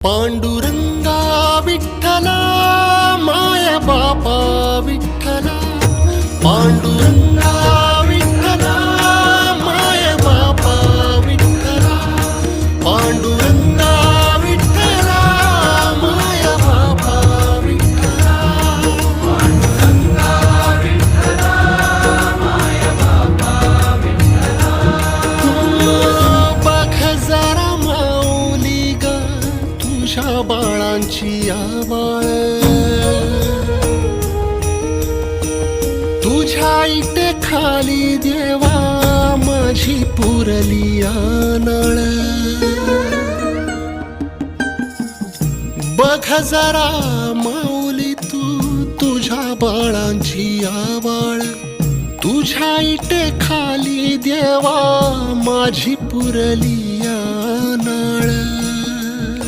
पांडुरंगा विठ्ठला माया बापा विठ्ठला पांडुरंगा विठ्ठला माया बापा विठ्ठला पांडुरंगा विठ्ठला माया बापा विठ्ठला पांडुरंगा विठ्ठला माया बापा विठ्ठला बघ जरा माऊली ग तुझ्या बाळांची आवाळ तुझ्या इटे खाली देवा माझी पुरली नाळ बघ जरा माऊली तू तुझ्या बाळांची आवाळ तुझ्या इटे खाली देवा माझी पुरली